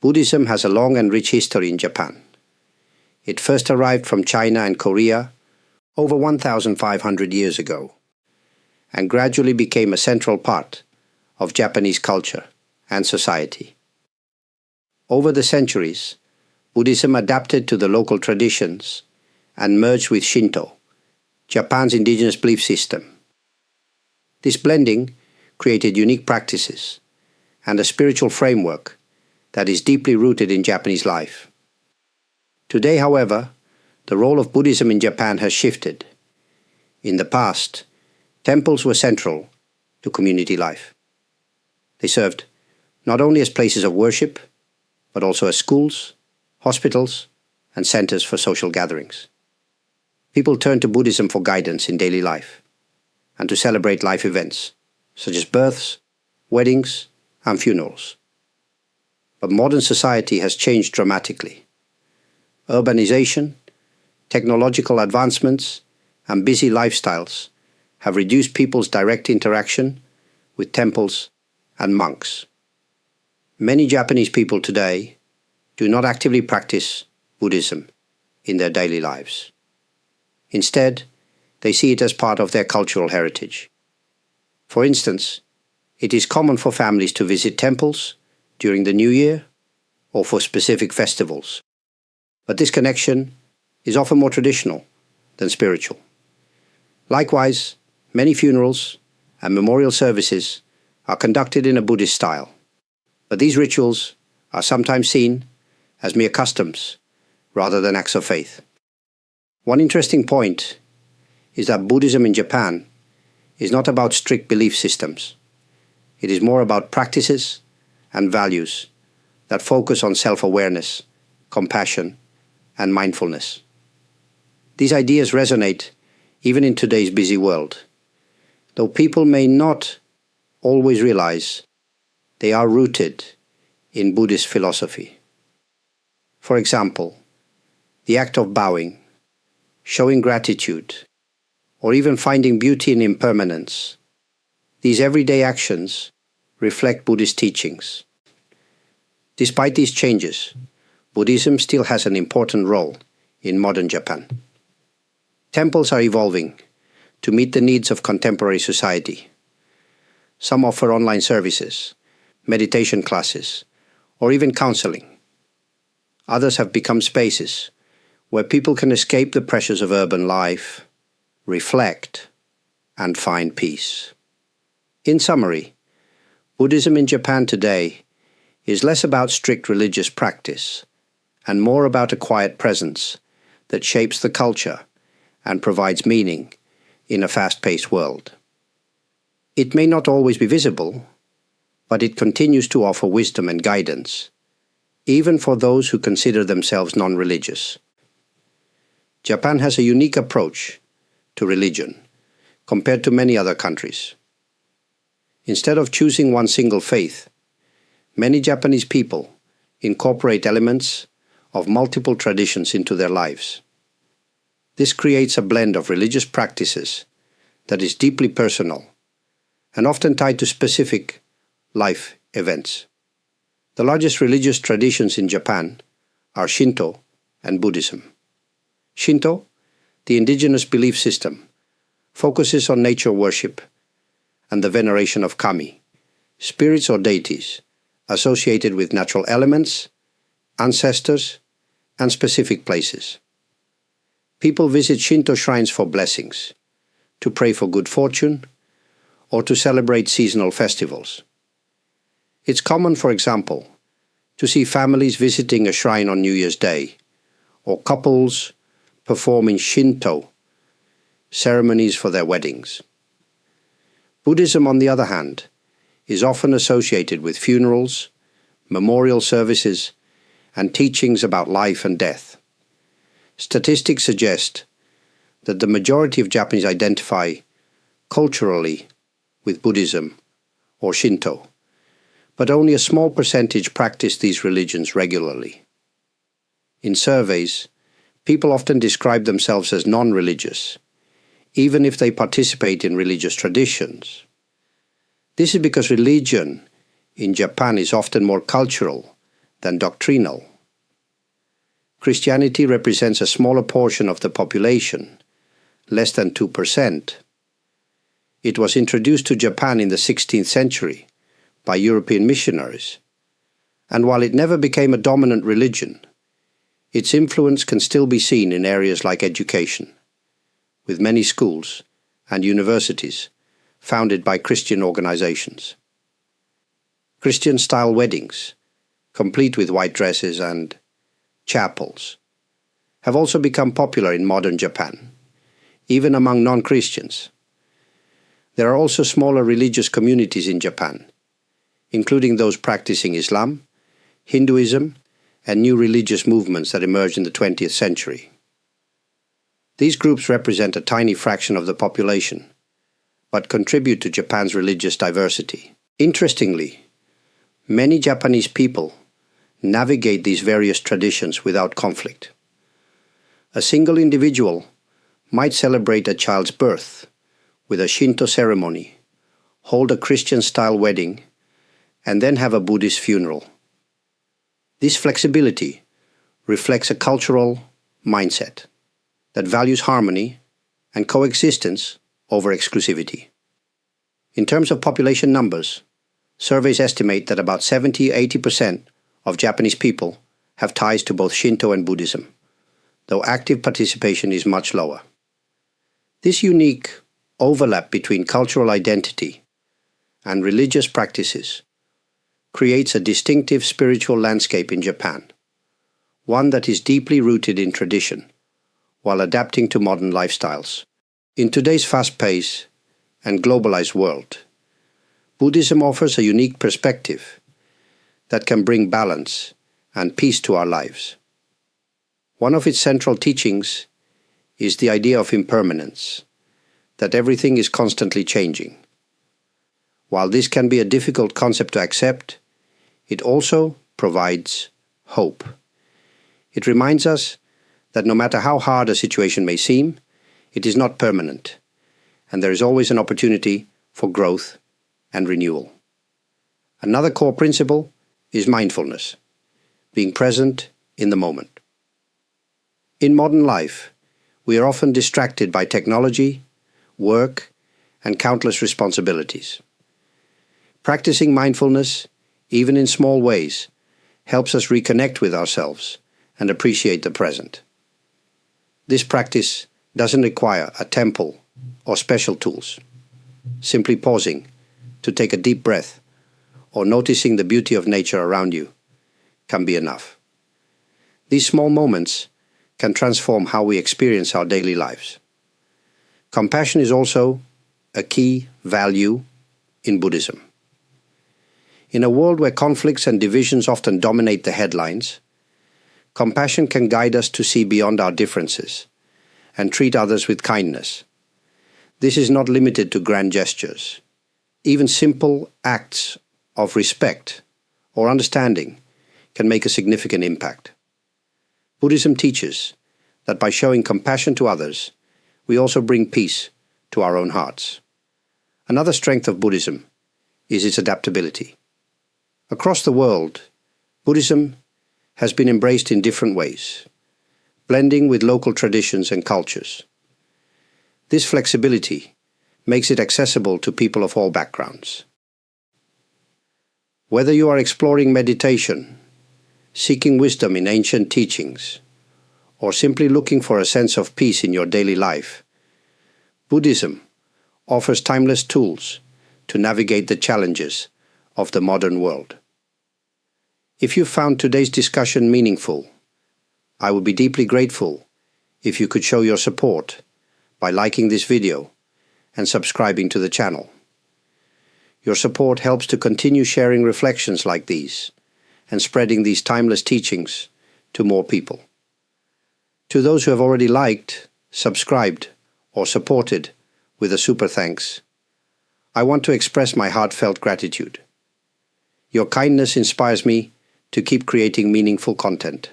Buddhism has a long and rich history in Japan. It first arrived from China and Korea over 1,500 years ago, and gradually became a central part of Japanese culture and society. Over the centuries, Buddhism adapted to the local traditions and merged with Shinto, Japan's indigenous belief system. This blending created unique practices and a spiritual framework that is deeply rooted in Japanese life. Today, however, the role of Buddhism in Japan has shifted. In the past, temples were central to community life. They served not only as places of worship, but also as schools, hospitals, and centers for social gatherings. People turned to Buddhism for guidance in daily life and to celebrate life events, such as births, weddings, and funerals. But modern society has changed dramatically. Urbanization, technological advancements, and busy lifestyles have reduced people's direct interaction with temples and monks. Many Japanese people today do not actively practice Buddhism in their daily lives. Instead, they see it as part of their cultural heritage. For instance, it is common for families to visit temples during the New Year or for specific festivals. But this connection is often more traditional than spiritual. Likewise, many funerals and memorial services are conducted in a Buddhist style, but these rituals are sometimes seen as mere customs rather than acts of faith. One interesting point is that Buddhism in Japan is not about strict belief systems. It is more about practices and values that focus on self-awareness, compassion, and mindfulness. These ideas resonate even in today's busy world, though people may not always realize they are rooted in Buddhist philosophy. For example, the act of bowing, showing gratitude, or even finding beauty in impermanence. These everyday actions reflect Buddhist teachings. Despite these changes, Buddhism still has an important role in modern Japan. Temples are evolving to meet the needs of contemporary society. Some offer online services, meditation classes, or even counseling. Others have become spaces where people can escape the pressures of urban life, reflect, and find peace. In summary, Buddhism in Japan today is less about strict religious practice and more about a quiet presence that shapes the culture and provides meaning in a fast-paced world. It may not always be visible, but it continues to offer wisdom and guidance, even for those who consider themselves non-religious. Japan has a unique approach to religion compared to many other countries. Instead of choosing one single faith, many Japanese people incorporate elements of multiple traditions into their lives. This creates a blend of religious practices that is deeply personal and often tied to specific life events. The largest religious traditions in Japan are Shinto and Buddhism. Shinto, the indigenous belief system, focuses on nature worship and the veneration of kami, spirits or deities associated with natural elements, ancestors, and specific places. People visit Shinto shrines for blessings, to pray for good fortune, or to celebrate seasonal festivals. It's common, for example, to see families visiting a shrine on New Year's Day, or couples performing Shinto ceremonies for their weddings. Buddhism, on the other hand, is often associated with funerals, memorial services, and teachings about life and death. Statistics suggest that the majority of Japanese identify culturally with Buddhism or Shinto, but only a small percentage practice these religions regularly. In surveys, people often describe themselves as non-religious, even if they participate in religious traditions. This is because religion in Japan is often more cultural than doctrinal. Christianity represents a smaller portion of the population, less than 2%. It was introduced to Japan in the 16th century by European missionaries, and while it never became a dominant religion, its influence can still be seen in areas like education, with many schools and universities founded by Christian organizations. Christian-style weddings, complete with white dresses and chapels, have also become popular in modern Japan, even among non-Christians. There are also smaller religious communities in Japan, including those practicing Islam, Hinduism, and new religious movements that emerged in the 20th century. These groups represent a tiny fraction of the population, but contribute to Japan's religious diversity. Interestingly, many Japanese people navigate these various traditions without conflict. A single individual might celebrate a child's birth with a Shinto ceremony, hold a Christian-style wedding, and then have a Buddhist funeral. This flexibility reflects a cultural mindset that values harmony and coexistence over exclusivity. In terms of population numbers, surveys estimate that about 70–80% of Japanese people have ties to both Shinto and Buddhism, though active participation is much lower. This unique overlap between cultural identity and religious practices creates a distinctive spiritual landscape in Japan, one that is deeply rooted in tradition while adapting to modern lifestyles. In today's fast-paced and globalized world, Buddhism offers a unique perspective that can bring balance and peace to our lives. One of its central teachings is the idea of impermanence, that everything is constantly changing. While this can be a difficult concept to accept, it also provides hope. It reminds us that no matter how hard a situation may seem, it is not permanent, and there is always an opportunity for growth and renewal. Another core principle is mindfulness, being present in the moment. In modern life, we are often distracted by technology, work, and countless responsibilities. Practicing mindfulness, even in small ways, helps us reconnect with ourselves and appreciate the present. This practice doesn't require a temple or special tools. Simply pausing to take a deep breath or noticing the beauty of nature around you can be enough. These small moments can transform how we experience our daily lives. Compassion is also a key value in Buddhism. In a world where conflicts and divisions often dominate the headlines, compassion can guide us to see beyond our differences and treat others with kindness. This is not limited to grand gestures. Even simple acts of respect or understanding can make a significant impact. Buddhism teaches that by showing compassion to others, we also bring peace to our own hearts. Another strength of Buddhism is its adaptability. Across the world, Buddhism has been embraced in different ways, blending with local traditions and cultures. This flexibility makes it accessible to people of all backgrounds. Whether you are exploring meditation, seeking wisdom in ancient teachings, or simply looking for a sense of peace in your daily life, Buddhism offers timeless tools to navigate the challenges of the modern world. If you found today's discussion meaningful, I would be deeply grateful if you could show your support by liking this video and subscribing to the channel. Your support helps to continue sharing reflections like these and spreading these timeless teachings to more people. To those who have already liked, subscribed, or supported with a super thanks, I want to express my heartfelt gratitude. Your kindness inspires me to keep creating meaningful content.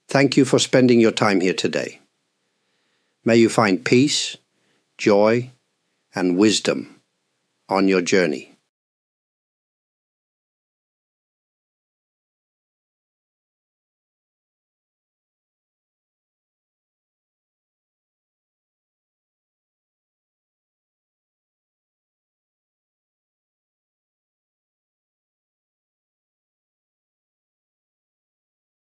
Thank you for spending your time here today. May you find peace, joy, and wisdom on your journey.